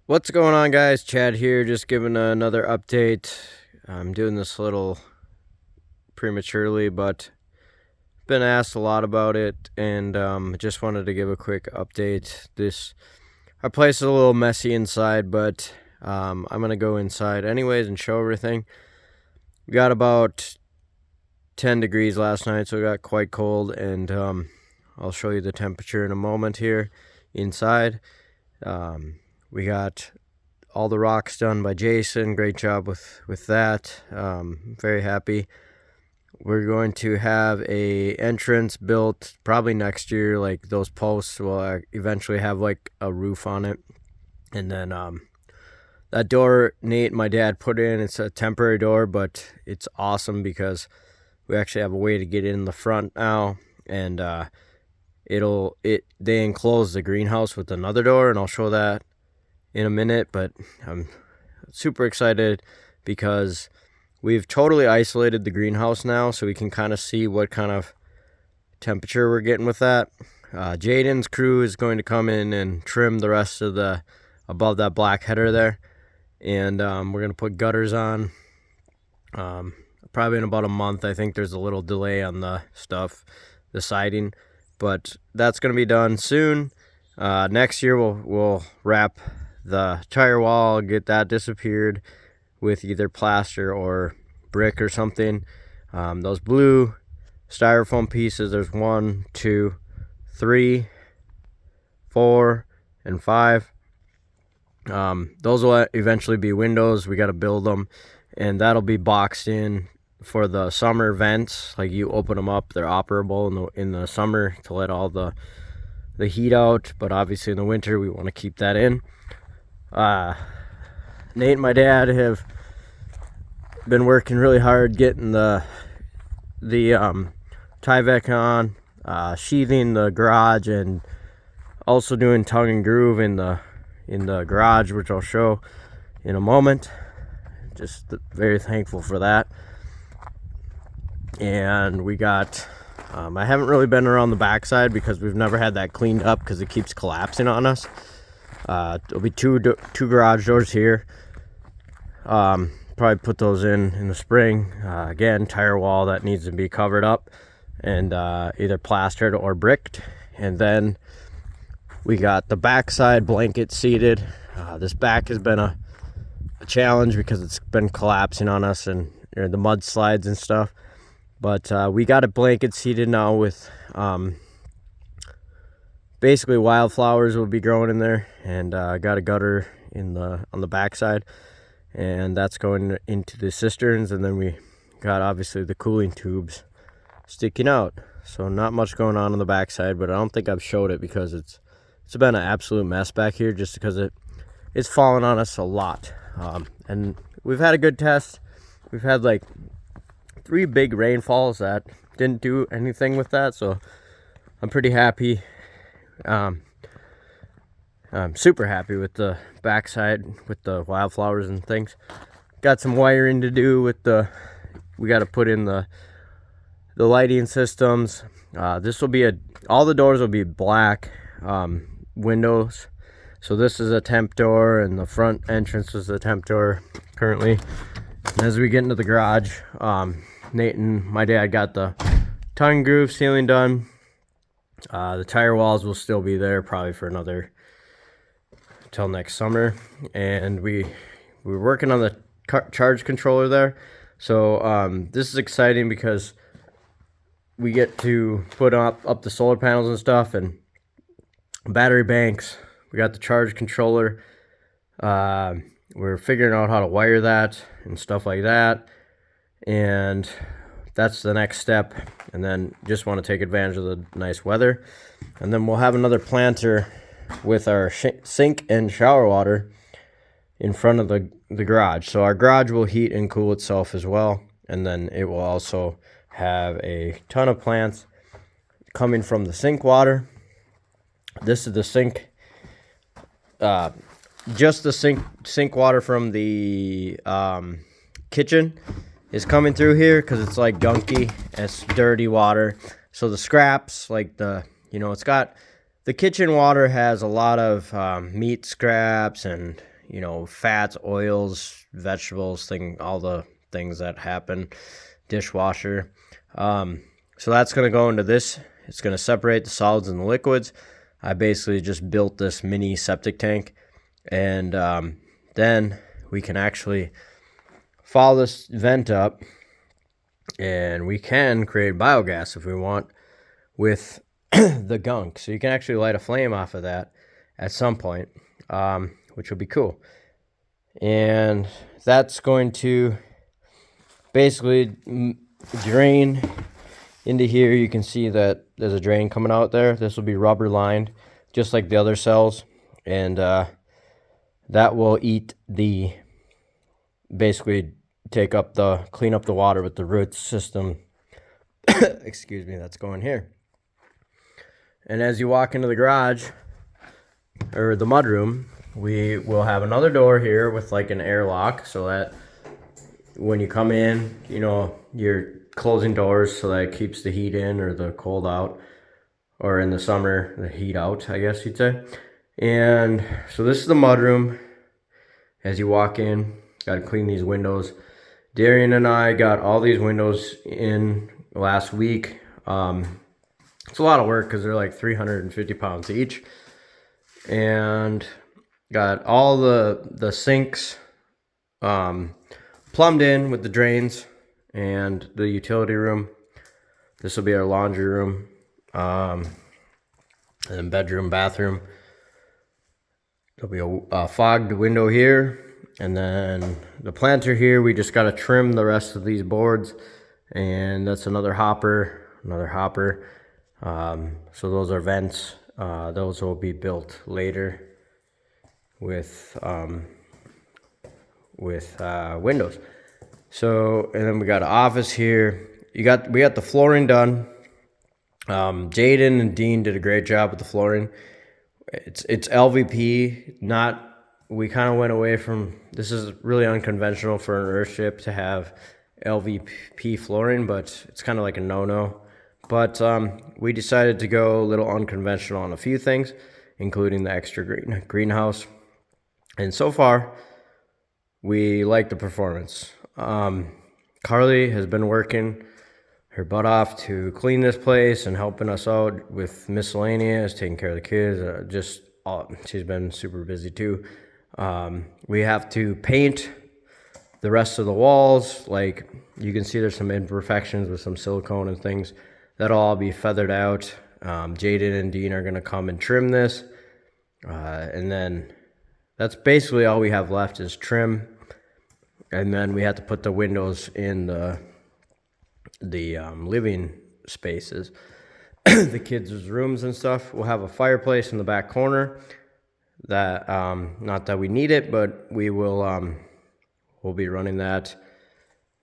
What's going on, guys? Chad here, just giving another update. I'm doing this a little prematurely, but been asked a lot about it, and just wanted to give a quick update. Our place is a little messy inside, but I'm gonna go inside anyways and show everything. We got about 10 degrees last night, so it got quite cold, and I'll show you the temperature in a moment here inside. We got all the rocks done by Jason. Great job with that. Very happy. We're going to have a entrance built probably next year. Like those posts will eventually have like a roof on it. And then that door Nate and my dad put in, it's a temporary door, but it's awesome because we actually have a way to get in the front now. And they enclose the greenhouse with another door, and I'll show that in a minute. But I'm super excited because we've totally isolated the greenhouse now, so we can kind of see what kind of temperature we're getting with that. Jaden's crew is going to come in and trim the rest of the above that black header there, and we're going to put gutters on probably in about a month. I think there's a little delay on the siding, but that's going to be done soon. Next year we'll wrap the tire wall, get that disappeared with either plaster or brick or something. Those blue styrofoam pieces, there's 1, 2, 3, 4, and 5. Those will eventually be windows. We got to build them, and that'll be boxed in for the summer vents. Like you open them up, they're operable in the summer to let all the heat out, but obviously in the winter we want to keep that in. Nate and my dad have been working really hard getting the Tyvek on, sheathing the garage, and also doing tongue and groove in the garage, which I'll show in a moment. Just very thankful for that. And we got I haven't really been around the backside because we've never had that cleaned up because it keeps collapsing on us. There'll be two garage doors here. Probably put those in the spring. Again, tire wall that needs to be covered up and either plastered or bricked. And then we got the backside blanket seated. This back has been a challenge because it's been collapsing on us and the mudslides and stuff. But we got a blanket seated now with basically wildflowers will be growing in there, and got a gutter on the backside, and that's going into the cisterns. And then we got obviously the cooling tubes sticking out. So not much going on the backside, but I don't think I've showed it because it's been an absolute mess back here just because it's fallen on us a lot. And we've had a good test. We've had like 3 big rainfalls that didn't do anything with that, so I'm pretty happy. I'm super happy with the backside with the wildflowers and things. Got some wiring to do with we got to put in the lighting systems. This will be all the doors will be black windows. So this is a temp door, and the front entrance is a temp door currently. And as we get into the garage, Nate and my dad got the tongue groove ceiling done. The tire walls will still be there probably for till next summer. And we're working on the charge controller there. So this is exciting because we get to put up the solar panels and stuff and battery banks. We got the charge controller. We're figuring out how to wire that and stuff like that. And that's the next step. And then just want to take advantage of the nice weather. And then we'll have another planter with our sink and shower water in front of the garage. So our garage will heat and cool itself as well. And then it will also have a ton of plants coming from the sink water. This is the sink. Just the sink water from the kitchen is coming through here because it's like gunky. It's dirty water. So the scraps, like it's got the kitchen water has a lot of meat scraps and you know, fats, oils, vegetables, all the things that happen, dishwasher. So that's going to go into this. It's going to separate the solids and the liquids. I basically just built this mini septic tank, and then we can actually follow this vent up, and we can create biogas if we want with the gunk. So you can actually light a flame off of that at some point, which will be cool. And that's going to basically drain into here. You can see that there's a drain coming out there. This will be rubber lined, just like the other cells, and that will basically clean up the water with the root system. Excuse me, that's going here. And as you walk into the garage or the mudroom, we will have another door here with like an airlock, so that when you come in, you know, you're closing doors so that it keeps the heat in or the cold out, or in the summer, the heat out, I guess you'd say. And so this is the mudroom. As you walk in, got to clean these windows. Darian and I got all these windows in last week. It's a lot of work because they're like 350 pounds each. And got all the sinks plumbed in with the drains and the utility room. This will be our laundry room, and then bedroom, bathroom. There'll be a fogged window here, and then the planter here. We just got to trim the rest of these boards, and that's another hopper. So those are vents. Those will be built later with windows. So, and then we got an office here. We got the flooring done. Jaden and Dean did a great job with the flooring. It's LVP. We kind of went away from, this is really unconventional for an Earthship to have LVP flooring, but it's kind of like a no-no. But we decided to go a little unconventional on a few things, including the extra greenhouse. And so far, we like the performance. Carly has been working her butt off to clean this place and helping us out with miscellaneous, taking care of the kids. She's been super busy too. We have to paint the rest of the walls. Like you can see, there's some imperfections with some silicone and things. That'll all be feathered out. Jaden and Dean are going to come and trim this. And then that's basically all we have left is trim. And then we have to put the windows in the living spaces, the kids' rooms and stuff. We'll have a fireplace in the back corner. That not that we need it, but we will. We'll be running that.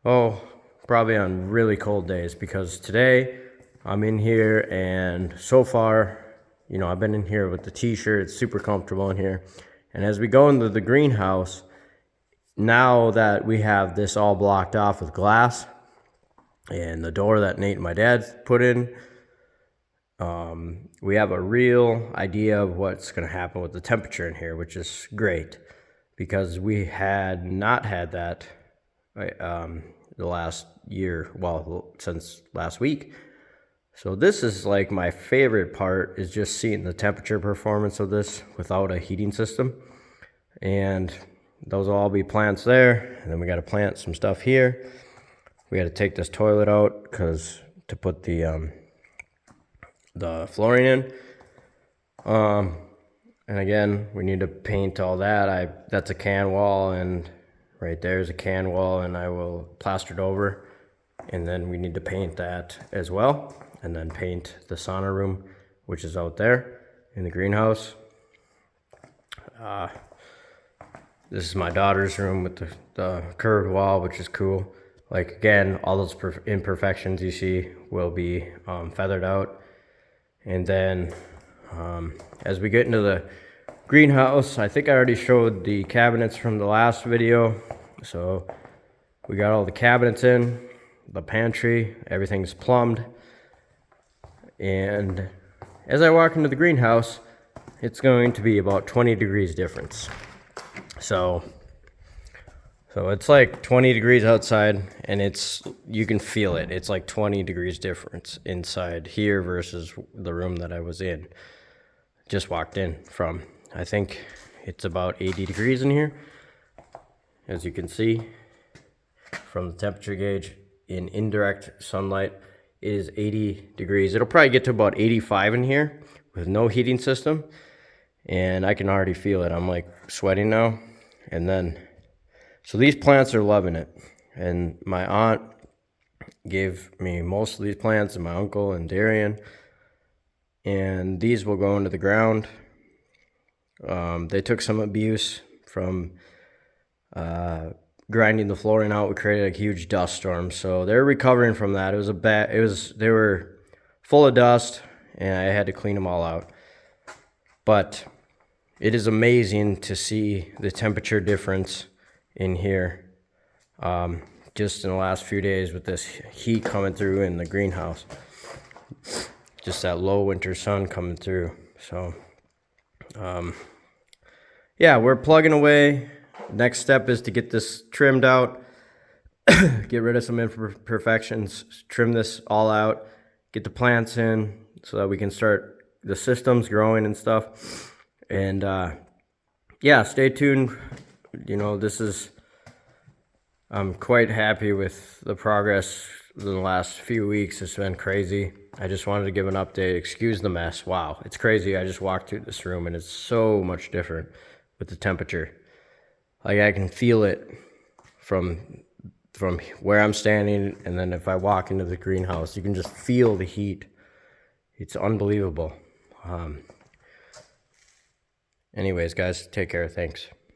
Probably on really cold days, because today I'm in here, and so far, you know, I've been in here with the t-shirt. It's super comfortable in here. And as we go into the greenhouse, now that we have this all blocked off with glass and the door that Nate and my dad put in, we have a real idea of what's going to happen with the temperature in here, which is great, because we had not had that the last year, since last week. So this is like my favorite part, is just seeing the temperature performance of this without a heating system. And those will all be plants there. And then we got to plant some stuff here. We got to take this toilet out to put the flooring in. And again, we need to paint all that. That's a can wall, and right there is a can wall, and I will plaster it over. And then we need to paint that as well. And then paint the sauna room, which is out there in the greenhouse. This is my daughter's room with the curved wall, which is cool. Like, again, all those imperfections you see will be feathered out. And then as we get into the greenhouse, I think I already showed the cabinets from the last video. So we got all the cabinets in, the pantry, everything's plumbed. And as I walk into the greenhouse, it's going to be about 20 degrees difference. So it's like 20 degrees outside, and you can feel it. It's like 20 degrees difference inside here versus the room that I was in. Just walked in from. I think it's about 80 degrees in here. As you can see from the temperature gauge in indirect sunlight, it is 80 degrees. It'll probably get to about 85 in here with no heating system. And I can already feel it. I'm like sweating now. And then, so these plants are loving it. And my aunt gave me most of these plants, and my uncle and Darian. And these will go into the ground. They took some abuse from grinding the flooring out. We created a huge dust storm. So they're recovering from that. They were full of dust, and I had to clean them all out. But it is amazing to see the temperature difference in here just in the last few days with this heat coming through in the greenhouse. Just that low winter sun coming through. So, yeah, we're plugging away. Next step is to get this trimmed out, get rid of some imperfections, trim this all out, get the plants in so that we can start the systems growing and stuff. And yeah, stay tuned. You know, I'm quite happy with the progress in the last few weeks. It's been crazy. I just wanted to give an update. Excuse the mess. Wow, it's crazy. I just walked through this room and it's so much different with the temperature. Like I can feel it from where I'm standing, and then if I walk into the greenhouse, you can just feel the heat. It's unbelievable. Anyways, guys, take care. Thanks.